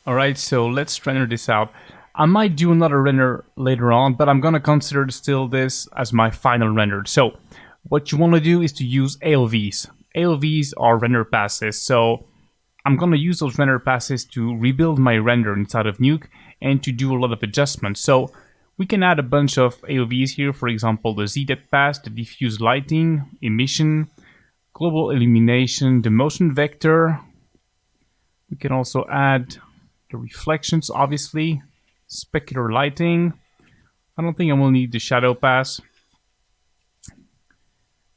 Alright, so let's render this out. I might do another render later on, but I'm gonna consider still this as my final render. So, what you want to do is to use AOVs. AOVs are render passes, so I'm gonna use those render passes to rebuild my render inside of Nuke and to do a lot of adjustments. So, we can add a bunch of AOVs here, for example, the Z-depth pass, the diffuse lighting, emission, global illumination, the motion vector. We can also add the reflections, obviously, specular lighting. I don't think I will need the shadow pass.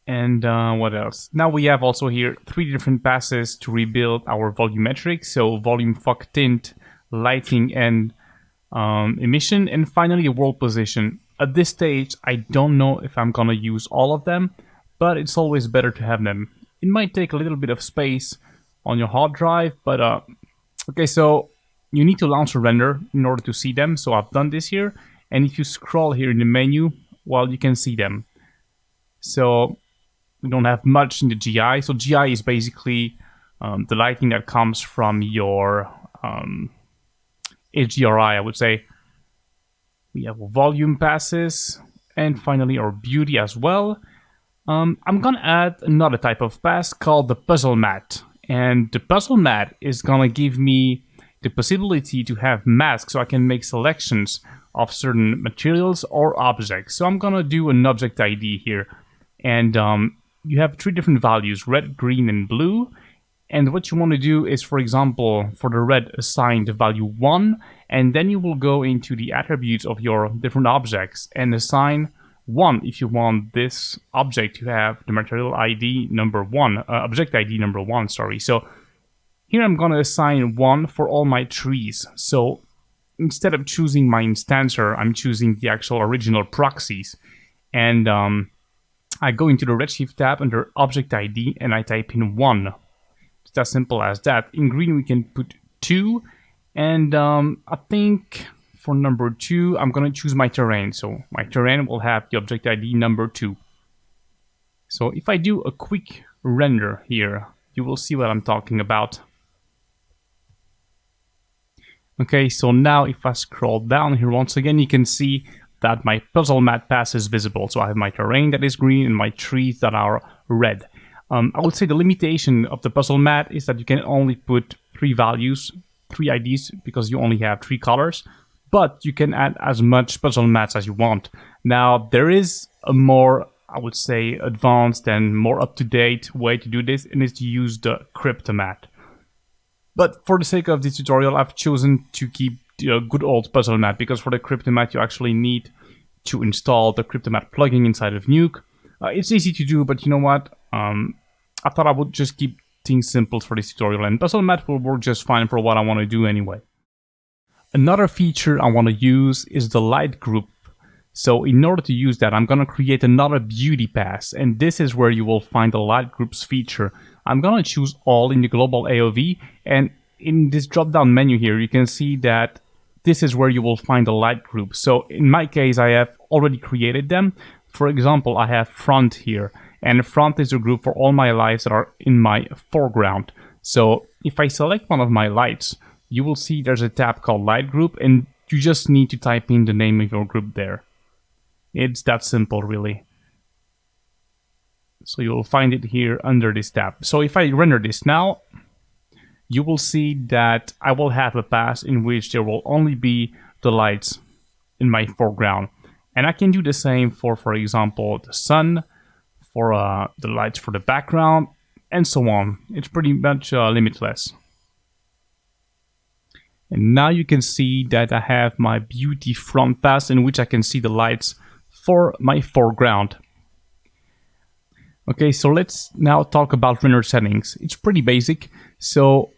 And what else? Now we have also here 3 different passes to rebuild our volumetric. So volume, fog, tint, lighting, and emission, and finally a world position. At this stage, I don't know if I'm gonna use all of them, but it's always better to have them. It might take a little bit of space on your hard drive, but okay, so you need to launch a render in order to see them. So I've done this here, and if you scroll here in the menu, well, you can see them. So we don't have much in the GI. So GI is basically the lighting that comes from your HDRI, I would say. We have volume passes, and finally our beauty as well. I'm gonna add another type of pass called the puzzle mat, and the puzzle mat is gonna give me the possibility to have masks, so I can make selections of certain materials or objects. So I'm gonna do an object ID here, and you have 3 different values: red, green, and blue. And what you want to do is, for example, for the red, assign the value 1, and then you will go into the attributes of your different objects and assign 1 if you want this object to have the material ID number 1, object ID number 1, sorry. So here I'm going to assign 1 for all my trees. So instead of choosing my instancer, I'm choosing the actual original proxies. And I go into the Redshift tab under Object ID and I type in 1. It's as simple as that. In green we can put 2. And I think for number 2 I'm going to choose my terrain. So my terrain will have the Object ID number 2. So if I do a quick render here, you will see what I'm talking about. Okay, so now if I scroll down here once again, you can see that my puzzle mat pass is visible. So I have my terrain that is green and my trees that are red. I would say the limitation of the puzzle mat is that you can only put 3 values, 3 IDs, because you only have 3 colors, but you can add as much puzzle mats as you want. Now, there is a more, I would say, advanced and more up-to-date way to do this, and it's to use the Cryptomat. But for the sake of this tutorial, I've chosen to keep the good old puzzle mat, because for the Cryptomat you actually need to install the Cryptomat plugin inside of Nuke. It's easy to do, but you know what? I thought I would just keep things simple for this tutorial, and puzzle mat will work just fine for what I want to do anyway. Another feature I want to use is the light group. So in order to use that, I'm going to create another beauty pass, and this is where you will find the light groups feature. I'm going to choose all in the global AOV, and in this drop down menu here you can see that this is where you will find the light group. So in my case I have already created them. For example, I have front here, and front is a group for all my lights that are in my foreground. So if I select one of my lights, you will see there's a tab called light group, and you just need to type in the name of your group there. It's that simple, really. So you'll find it here under this tab. So if I render this now, you will see that I will have a pass in which there will only be the lights in my foreground. And I can do the same for example, the sun, for the lights for the background, and so on. It's pretty much limitless. And now you can see that I have my beauty front pass in which I can see the lights for my foreground. Okay, so let's now talk about render settings. It's pretty basic. So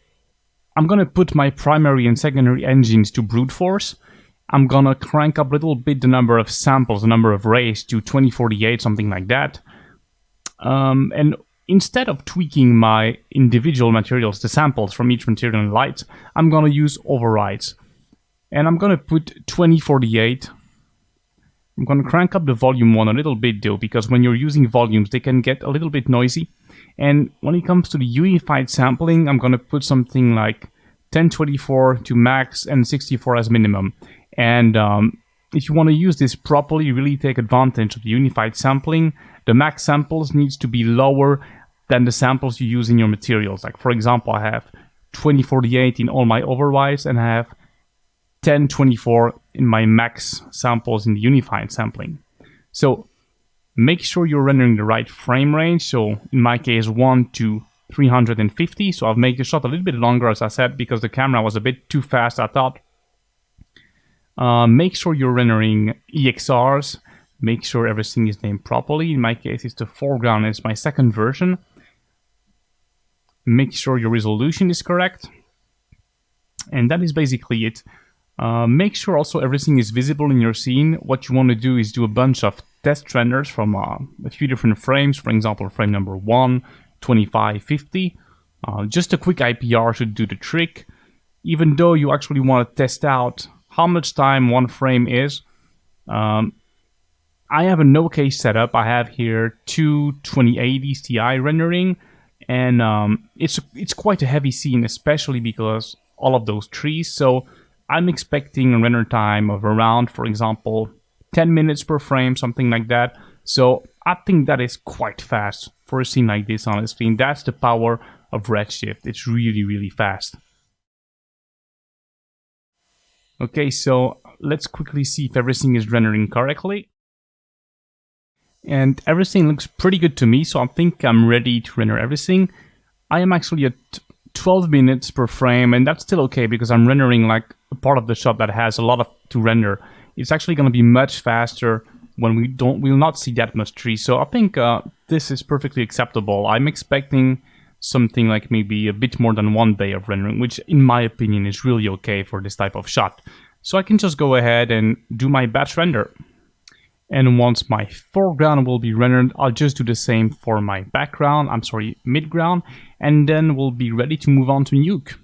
I'm gonna put my primary and secondary engines to brute force. I'm gonna crank up a little bit the number of samples, the number of rays to 2048, something like that. And instead of tweaking my individual materials, the samples from each material and light, I'm gonna use overrides. And I'm gonna put 2048. I'm gonna crank up the volume one a little bit though, because when you're using volumes, they can get a little bit noisy. And when it comes to the unified sampling, I'm gonna put something like 1024 to max and 64 as minimum. And if you want to use this properly, really take advantage of the unified sampling, the max samples needs to be lower than the samples you use in your materials. Like for example, I have 2048 in all my overrides and I have 1024 in my max samples in the unified sampling. So make sure you're rendering the right frame range. So in my case, 1 to 350. So I've made the shot a little bit longer, as I said, because the camera was a bit too fast, I thought. Make sure you're rendering EXRs. Make sure everything is named properly. In my case, it's the foreground. It's my second version. Make sure your resolution is correct. And that is basically it. Make sure also everything is visible in your scene. What you want to do is do a bunch of test renders from a few different frames. For example, frame number 1, 25, 50. Just a quick IPR should do the trick. Even though you actually want to test out how much time one frame is, I have a no-case setup. I have here two 2080s Ti rendering, and it's quite a heavy scene, especially because all of those trees. So I'm expecting a render time of around, for example, 10 minutes per frame, something like that. So I think that is quite fast for a scene like this, honestly. And that's the power of Redshift. It's really, really fast. Okay, so let's quickly see if everything is rendering correctly. And everything looks pretty good to me, so I think I'm ready to render everything. I am actually at 12 minutes per frame, and that's still okay because I'm rendering like a part of the shot that has a lot to render. It's actually going to be much faster when we'll not see that much tree. So I think this is perfectly acceptable. I'm expecting something like maybe a bit more than 1 day of rendering, which in my opinion is really okay for this type of shot. So I can just go ahead and do my batch render. And once my foreground will be rendered, I'll just do the same for my midground, and then we'll be ready to move on to Nuke.